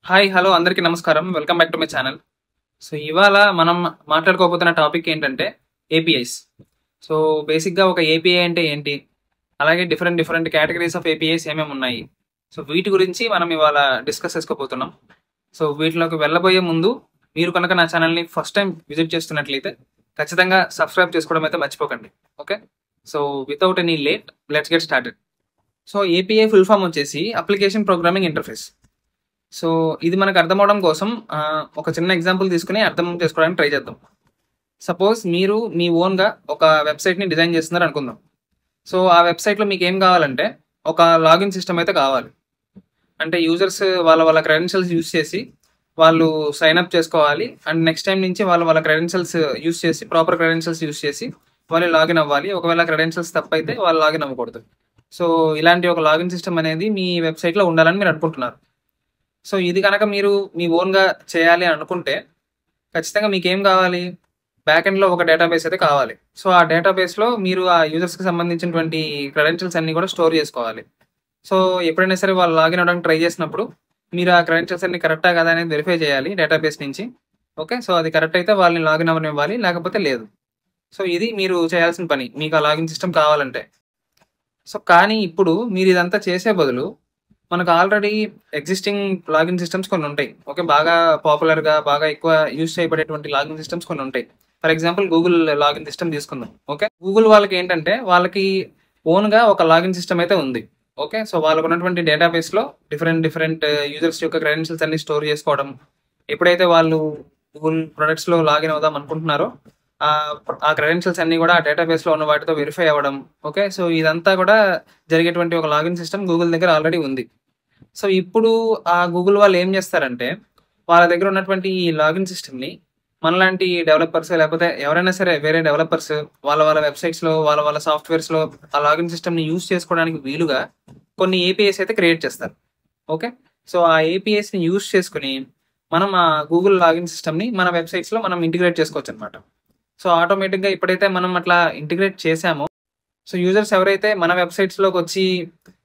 Hi! Hello! అందరికీ నమస్కారం. Welcome back to my channel. So, ఇవాళ మనం మాట్లాడుకోబోతున్న టాపిక్ ఏంటంటే ఏపీఐస్. సో, బేసిక్‌గా ఒక ఏపీఐ అంటే ఏంటి? అలాగే different different categories of APIs ఏమేమున్నాయి? సో, వీటి గురించి మనం ఇవాళ డిస్కస్ చేసుకోబోతున్నాం. సో, వీటిలోకి వెళ్ళబోయే ముందు మీరు కనుక నా ఛానల్‌ని ఫస్ట్ టైమ్ విజిట్ చేస్తున్నట్లయితే ఖచ్చితంగా సబ్స్క్రైబ్ చేసుకోవడం అయితే మర్చిపోకండి. Okay. So, without any late let's get started. So, API full form వచ్చేసి అప్లికేషన్ ప్రోగ్రామింగ్ ఇంటర్ఫేస్. సో, ఇది మనకు అర్థమవ్వడం కోసం ఒక చిన్న ఎగ్జాంపుల్ తీసుకొని అర్థం చేసుకోవడానికి ట్రై చేద్దాం. సపోజ్ మీరు మీ ఓన్‌గా ఒక వెబ్‌సైట్‌ని డిజైన్ చేస్తున్నారనుకుందాం. సో, ఆ వెబ్‌సైట్‌లో మీకేం కావాలంటే ఒక లాగిన్ సిస్టమ్ అయితే కావాలి. అంటే యూజర్స్ వాళ్ళ వాళ్ళ క్రెడెన్షియల్స్ యూజ్ చేసి వాళ్ళు సైన్ అప్ చేసుకోవాలి. అండ్ నెక్స్ట్ టైమ్ నుంచి వాళ్ళ వాళ్ళ క్రెడెన్షియల్స్ యూజ్ చేసి ప్రాపర్ క్రెడెన్షియల్స్ యూజ్ చేసి వాళ్ళు లాగిన్ అవ్వాలి. ఒకవేళ క్రెడెన్షియల్స్ తప్పైతే వాళ్ళు లాగిన్ అవ్వకూడదు. సో, ఇలాంటి ఒక లాగిన్ సిస్టమ్ అనేది మీ వెబ్‌సైట్‌లో ఉండాలని మీరు అనుకుంటున్నారు. సో, ఇది గనక మీరు మీ ఓన్‌గా చేయాలి అని అనుకుంటే, ఖచ్చితంగా మీకేం కావాలి? బ్యాక్ ఎండ్‌లో ఒక డేటాబేస్ అయితే కావాలి. సో, ఆ డేటాబేస్‌లో మీరు ఆ యూజర్స్‌కి సంబంధించినటువంటి క్రెడెన్షియల్స్ అన్నీ కూడా స్టోర్ చేసుకోవాలి. సో, ఎప్పుడైనా సరే వాళ్ళు లాగిన్ అవ్వడానికి ట్రై చేసినప్పుడు, మీరు ఆ క్రెడెన్షియల్స్ అన్నీ కరెక్టా కాదా అనేది వెరిఫై చేయాలి డేటాబేస్ నుంచి. ఓకే. సో, అది కరెక్ట్ అయితే వాళ్ళని లాగిన్ అవ్వనివ్వాలి. లేకపోతే లేదు. సో, ఇది మీరు చేయాల్సిన పని. మీకు ఆ లాగిన్ సిస్టమ్ కావాలంటే. సో, కానీ ఇప్పుడు మీరిదంతా చేసే బదులు, మనకు ఆల్రెడీ ఎగ్జిస్టింగ్ లాగిన్ సిస్టమ్స్ కొన్నుంటాయి. ఓకే. బాగా పాపులర్‌గా, బాగా ఎక్కువ యూజ్ చేయబడేటువంటి లాగిన్ సిస్టమ్స్ కొన్నుంటాయి. For example Google login system తీసుకుందాం. ఓకే. గూగుల్ వాళ్ళకేంటంటే, వాళ్ళకి ఓన్‌గా ఒక లాగిన్ సిస్టమ్ అయితే ఉంది. ఓకే. సో, వాళ్ళకున్నటువంటి డేటాబేస్‌లో డిఫరెంట్, డిఫరెంట్ యూజర్స్ యొక్క క్రెడెన్షియల్స్ అన్నీ స్టోర్ చేసుకోవడం. ఎప్పుడైతే వాళ్ళు గూగుల్ ప్రొడక్ట్స్‌లో లాగిన్ అవుదాం అనుకుంటున్నారో, ఆ క్రెడెన్షియల్స్ అన్నీ కూడా ఆ డేటాబేస్‌లో ఉన్న వాటితో వెరిఫై అవ్వడం. ఓకే. సో, ఇదంతా కూడా జరిగేటువంటి ఒక లాగిన్ సిస్టమ్ గూగుల్ దగ్గర ఆల్రెడీ ఉంది. సో, ఇప్పుడు ఆ గూగుల్ వాళ్ళు ఏం జేస్తారంటే, వాళ్ళ దగ్గర ఉన్నటువంటి ఈ లాగిన్ సిస్టమ్‌ని మనలాంటి డెవలపర్స్ లేకపోతే ఎవరైనా సరే వేరే డెవలపర్స్ వాళ్ళ వాళ్ళ వెబ్‌సైట్స్‌లో, వాళ్ళ వాళ్ళ సాఫ్ట్‌వేర్స్‌లో ఆ లాగిన్ సిస్టమ్‌ని యూజ్ చేసుకోవడానికి వీలుగా కొన్ని ఏపీఐస్ అయితే క్రియేట్ చేస్తారు. ఓకే. సో, ఆ ఏపీఐస్‌ని యూజ్ చేసుకొని మనం ఆ గూగుల్ లాగిన్ సిస్టమ్‌ని మన వెబ్‌సైట్స్‌లో మనం ఇంటిగ్రేట్ చేసుకోవచ్చనమాట. సో, ఆటోమేటిక్‌గా ఎప్పుడైతే మనం అట్లా ఇంటిగ్రేట్ చేసామో సో, యూజర్స్ ఎవరైతే మన వెబ్‌సైట్స్‌లోకొచ్చి,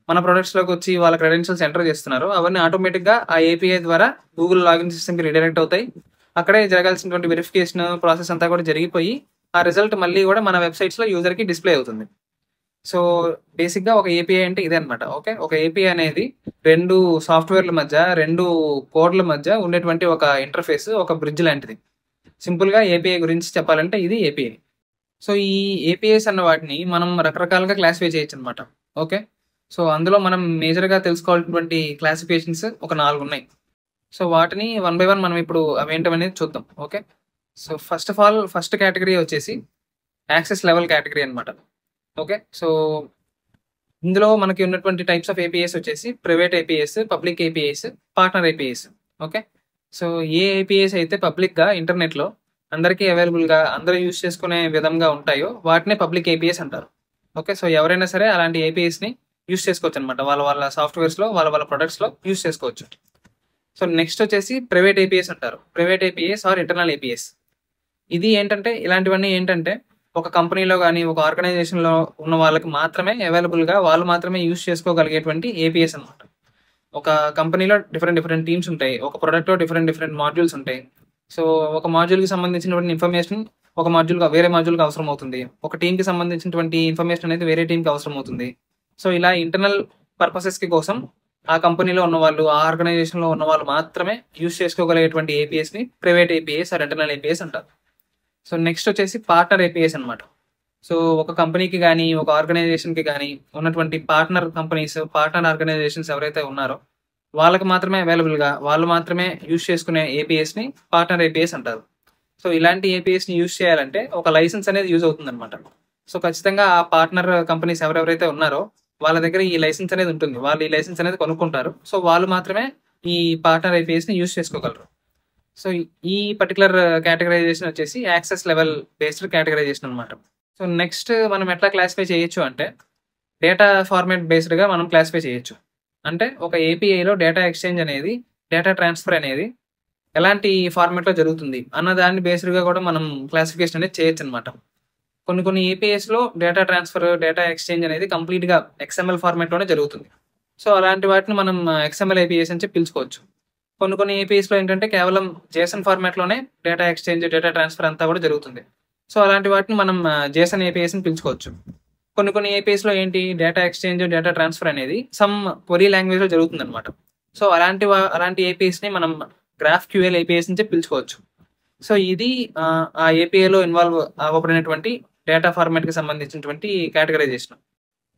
మన ప్రొడక్ట్స్‌లోకొచ్చి వాళ్ళ క్రెడెన్షియల్స్ ఎంటర్ చేస్తున్నారో, అవన్నీ ఆటోమేటిక్‌గా ఆ ఏపీఐ ద్వారా గూగుల్ లాగిన్ సిస్టమ్‌కి రిడైరెక్ట్ అవుతాయి. అక్కడే జరగాల్సినటువంటి వెరిఫికేషన్ ప్రాసెస్ అంతా కూడా జరిగిపోయి, ఆ రిజల్ట్ మళ్ళీ గూడా మన వెబ్‌సైట్స్‌లో యూజర్‌కి డిస్‌ప్లే అవుతుంది. సో, బేసిక్‌గా ఒక ఏపీఐ అంటే ఇదే అనమాట. ఓకే. ఒక ఏపీఐ అనేది 2 సాఫ్ట్‌వేర్‌ల మధ్య, 2 కోడ్‌ల మధ్య ఉండేటువంటి ఒక ఇంటర్‌ఫేస్, ఒక బ్రిడ్జ్ లాంటిది. సింపుల్‌గా ఏపీఐ గురించి చెప్పాలంటే ఇది ఏపీఐ. సో, ఈ ఏపీఐస్ అన్న వాటిని మనం రకరకాలుగా క్లాసిఫై చేయొచ్చనమాట. ఓకే. సో, అందులో మనం మేజర్‌గా తెలుసుకోవాల్సినటువంటి క్లాసిఫికేషన్స్ ఒక 4 ఉన్నాయి. సో, వాటిని వన్ బై వన్ మనం ఇప్పుడు అవేంటవనేది చూద్దాం. Okay. So, first of all first category వచ్చేసి యాక్సెస్ లెవెల్ కేటగరీ అనమాట. ఓకే. సో, ఇందులో మనకి ఉన్నటువంటి టైప్స్ ఆఫ్ ఏపీఐస్ వచ్చేసి private APIs, public APIs, partner APIs. Okay. So, ఏ ఏపీఐస్ అయితే పబ్లిక్‌గా ఇంటర్నెట్‌లో అందరికీ అవైలబుల్‌గా అందరూ యూజ్ చేసుకునే విధంగా ఉంటాయో వాటినే పబ్లిక్ ఏపీఐస్ అంటారు. ఓకే. సో, ఎవరైనా సరే అలాంటి ఏపీఐస్‌ని యూజ్ చేసుకోవచ్చనమాట. వాళ్ళ వాళ్ళ సాఫ్ట్‌వేర్స్‌లో, వాళ్ళ వాళ్ళ ప్రొడక్ట్స్‌లో యూజ్ చేసుకోవచ్చు. సో, నెక్స్ట్ వచ్చేసి ప్రైవేట్ ఏపీఐస్ అంటారు. Private APIs are internal APIs. ఇది ఏంటంటే ఇలాంటివన్నీ ఏంటంటే ఒక కంపెనీలో గాని, ఒక ఆర్గనైజేషన్‌లో ఉన్న వాళ్ళకి మాత్రమే అవైలబుల్‌గా వాళ్ళు మాత్రమే యూజ్ చేసుకోగలిగేటువంటి ఏపీఐస్ అనమాట. ఒక కంపెనీలో డిఫరెంట్ డిఫరెంట్ టీమ్స్ ఉంటాయి. ఒక ప్రొడక్ట్‌లో డిఫరెంట్ డిఫరెంట్ మాడ్యూల్స్ ఉంటాయి. సో, ఒక మాడ్యూల్‌కి సంబంధించినటువంటి ఇన్ఫర్మేషన్ ఒక మాడ్యూల్‌గా వేరే మాడ్యూల్‌కి అవసరం అవుతుంది. ఒక టీమ్‌కి సంబంధించినటువంటి ఇన్ఫర్మేషన్ అనేది వేరే టీమ్‌కి అవసరం అవుతుంది. సో, ఇలా ఇంటర్నల్ పర్పసెస్‌కి కోసం ఆ కంపెనీలో ఉన్నవాళ్ళు, ఆ ఆర్గనైజేషన్‌లో ఉన్నవాళ్ళు మాత్రమే యూజ్ చేసుకోగలిగేటువంటి ఏపీఐస్‌ని private APIs are internal APIs అంటారు. సో, నెక్స్ట్ వచ్చేసి పార్ట్నర్ ఏపీఐస్ అనమాట. సో, ఒక కంపెనీకి గాని, ఒక ఆర్గనైజేషన్‌కి గాని ఉన్నటువంటి పార్ట్నర్ కంపెనీస్, పార్ట్నర్ ఆర్గనైజేషన్స్ ఎవరైతే ఉన్నారో వాళ్ళకి మాత్రమే అవైలబుల్‌గా వాళ్ళు మాత్రమే యూజ్ చేసుకునే ఏపీఐస్‌ని పార్ట్నర్ ఏపీఐస్ అంటారు. సో, ఇలాంటి ఏపీఐస్‌ని యూజ్ చేయాలంటే ఒక లైసెన్స్ అనేది యూజ్ అవుతుందనమాట. సో, ఖచ్చితంగా ఆ పార్ట్నర్ కంపెనీస్ ఎవరెవరైతే ఉన్నారో వాళ్ళ దగ్గర ఈ లైసెన్స్ అనేది ఉంటుంది. వాళ్ళు ఈ లైసెన్స్ అనేది కొనుక్కుంటారు. సో, వాళ్ళు మాత్రమే ఈ పార్ట్నర్ ఏపీఐస్‌ని యూజ్ చేసుకోగలరు. సో, ఈ పర్టిక్యులర్ కేటగరైజేషన్ వచ్చేసి యాక్సెస్ లెవెల్ బేస్డ్ కేటగరైజేషన్ అనమాట. సో, నెక్స్ట్ మనం ఎట్లా క్లాసిఫై చేయొచ్చు అంటే డేటా ఫార్మాట్ బేస్డ్‌గా మనం క్లాసిఫై చేయొచ్చు. అంటే ఒక ఏపీఐలో డేటా ఎక్స్‌చేంజ్ అనేది, డేటా ట్రాన్స్‌ఫర్ అనేది ఎలాంటి ఫార్మాట్‌లో జరుగుతుంది అన్న దాన్ని బేస్డ్‌గా కూడా మనం క్లాసిఫికేషన్ అనేది చేయొచ్చనమాట. కొన్ని కొన్ని ఏపీఐస్‌లో డేటా ట్రాన్స్‌ఫర్, డేటా ఎక్స్‌చేంజ్ అనేది కంప్లీట్‌గా ఎక్స్ఎంఎల్ ఫార్మాట్‌లోనే జరుగుతుంది. సో, అలాంటి వాటిని మనం ఎక్స్ఎంఎల్ ఏపీఐస్ అని చెప్పి పిలుచుకోవచ్చు. కొన్ని ఏపీఎస్లో ఏంటంటే కేవలం జేసన్ ఫార్మాట్లోనే డేటా ఎక్స్చేంజ్, డేటా ట్రాన్స్ఫర్ అంతా కూడా జరుగుతుంది. సో అలాంటి వాటిని మనం జేసన్ ఏపీఎస్ అని పిలుచుకోవచ్చు. కొన్ని ఏపీఎస్లో ఏంటి డేటా ఎక్స్చేంజ్, డేటా ట్రాన్స్ఫర్ అనేది సమ్ క్వరీ లాంగ్వేజ్లో జరుగుతుందన్నమాట. సో అలాంటి ఏపీఎస్ని మనం గ్రాఫ్ క్యూఎల్ ఏపీఎస్ నుంచి పిలుచుకోవచ్చు. సో ఇది ఆ ఏపీఐలో ఇన్వాల్వ్ అవ్వబడినటువంటి డేటా ఫార్మాట్కి సంబంధించినటువంటి కేటగరైజేషన్.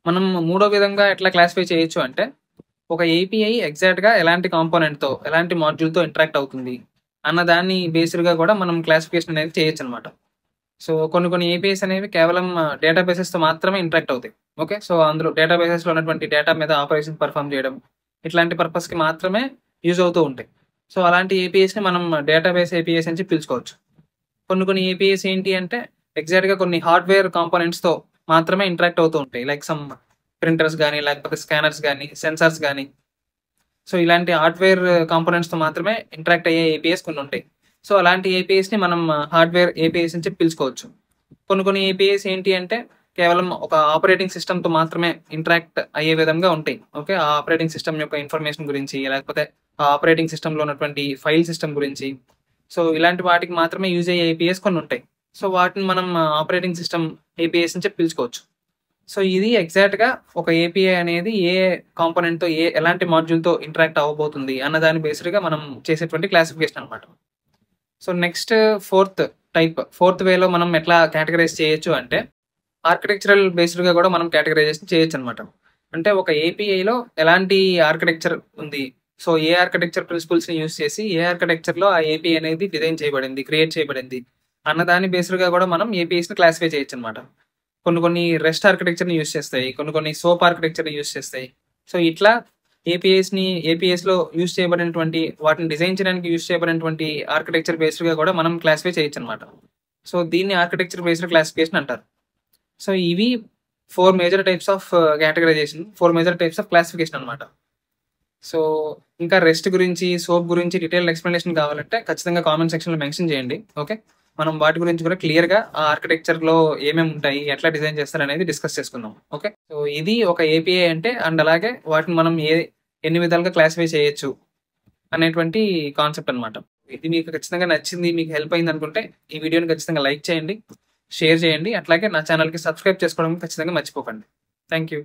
మనం మూడో విధంగా ఎట్లా క్లాసిఫై చేయొచ్చు అంటే, ఒక ఏపీఐ ఎగ్జాక్ట్గా ఎలాంటి కాంపోనెంట్తో, ఎలాంటి మాడ్యూల్తో ఇంటరాక్ట్ అవుతుంది అన్న దాన్ని బేస్డ్గా కూడా మనం క్లాసిఫికేషన్ అనేది చేయొచ్చు అనమాట. సో కొన్ని ఏపీఐస్ అనేవి కేవలం డేటాబేసెస్తో మాత్రమే ఇంటరాక్ట్ అవుతాయి. ఓకే, సో అందులో డేటాబేసెస్లో ఉన్నటువంటి డేటా మీద ఆపరేషన్ పర్ఫామ్ చేయడం ఇట్లాంటి పర్పస్కి మాత్రమే యూజ్ అవుతూ ఉంటాయి. సో అలాంటి ఏపీఎస్ని మనం డేటాబేస్ ఏపీఎస్ అని పిలుచుకోవచ్చు. కొన్ని ఏపీఎస్ ఏంటి అంటే ఎగ్జాక్ట్గా కొన్ని హార్డ్వేర్ కాంపోనెంట్స్తో మాత్రమే ఇంటరాక్ట్ అవుతూ ఉంటాయి. లైక్ సమ్ ప్రింటర్స్ కానీ, లేకపోతే స్కానర్స్ కానీ, సెన్సార్స్ కానీ. సో ఇలాంటి హార్డ్వేర్ కాంపోనెంట్స్తో మాత్రమే ఇంటరాక్ట్ అయ్యే ఏపీఎస్ కొన్ని ఉంటాయి. సో అలాంటి ఏపీఎస్ని మనం హార్డ్వేర్ ఏపీఎస్ అని పిలుచుకోవచ్చు. కొన్ని ఏపీఎస్ ఏంటి అంటే కేవలం ఒక ఆపరేటింగ్ సిస్టమ్తో మాత్రమే ఇంటరాక్ట్ అయ్యే విధంగా ఉంటాయి. ఓకే, ఆ ఆపరేటింగ్ సిస్టమ్ యొక్క ఇన్ఫర్మేషన్ గురించి, లేకపోతే ఆ ఆపరేటింగ్ సిస్టంలో ఉన్నటువంటి ఫైల్ సిస్టమ్ గురించి, సో ఇలాంటి వాటికి మాత్రమే యూజ్ అయ్యే ఏపీఎస్ కొన్ని ఉంటాయి. సో వాటిని మనం ఆపరేటింగ్ సిస్టమ్ ఏపీఎస్ అని పిలుచుకోవచ్చు. సో ఇది ఎగ్జాక్ట్గా ఒక ఏపీఐ అనేది ఏ కాంపోనెంట్తో, ఎలాంటి మాడ్యూల్తో ఇంటరాక్ట్ అవ్వబోతుంది అన్న దాని బేస్డ్గా మనం చేసేటువంటి క్లాసిఫికేషన్ అనమాట. సో నెక్స్ట్ ఫోర్త్ వేలో మనం ఎట్లా కేటగరైజ్ చేయొచ్చు అంటే, ఆర్కిటెక్చరల్ బేస్డ్గా కూడా మనం కేటగరైజేషన్ చేయొచ్చు అనమాట. అంటే ఒక ఏపీఐలో ఎలాంటి ఆర్కిటెక్చర్ ఉంది, సో ఏ ఆర్కిటెక్చర్ ప్రిన్సిపల్స్ని యూజ్ చేసి ఏ ఆర్కిటెక్చర్లో ఆ ఏపీఐ అనేది డిజైన్ చేయబడింది, క్రియేట్ చేయబడింది అన్న దాని బేస్డ్గా కూడా మనం ఏపీఎస్ని క్లాసిఫై చేయొచ్చు అనమాట. కొన్ని రెస్ట్ ఆర్కిటెక్చర్ని యూజ్ చేస్తాయి, కొన్ని సోప్ ఆర్కిటెక్చర్ని యూజ్ చేస్తాయి. సో ఇట్లా ఏపీఎస్లో యూజ్ చేయబడినటువంటి, వాటిని డిజైన్ చేయడానికి యూజ్ చేయబడినటువంటి ఆర్కిటెక్చర్ బేస్డ్గా కూడా మనం క్లాసిఫై చేయొచ్చు అనమాట. సో దీన్ని ఆర్కిటెక్చర్ బేస్డ్ క్లాసిఫికేషన్ అంటారు. సో ఇవి 4 major types of categorisation, 4 major types of classification అనమాట. సో ఇంకా రెస్ట్ గురించి, సోప్ గురించి డీటెయిల్ ఎక్స్ప్లెనేషన్ కావాలంటే ఖచ్చితంగా కామెంట్ సెక్షన్లో మెన్షన్ చేయండి. ఓకే, మనం వాటి గురించి కూడా క్లియర్గా ఆ ఆర్కిటెక్చర్లో ఏమేమి ఉంటాయి, ఎట్లా డిజైన్ చేస్తారు అనేది డిస్కస్ చేసుకుందాం. ఓకే, సో ఇది ఒక ఏపీఐ అంటే, అండ్ అలాగే వాటిని మనం ఎన్ని విధాలుగా క్లాసిఫై చేయొచ్చు అనేటువంటి కాన్సెప్ట్ అనమాట. ఇది మీకు ఖచ్చితంగా నచ్చింది, మీకు హెల్ప్ అయింది అనుకుంటే ఈ వీడియోని ఖచ్చితంగా లైక్ చేయండి, షేర్ చేయండి, అట్లాగే నా ఛానల్కి సబ్స్క్రైబ్ చేసుకోవడం ఖచ్చితంగా మర్చిపోకండి. Thank you.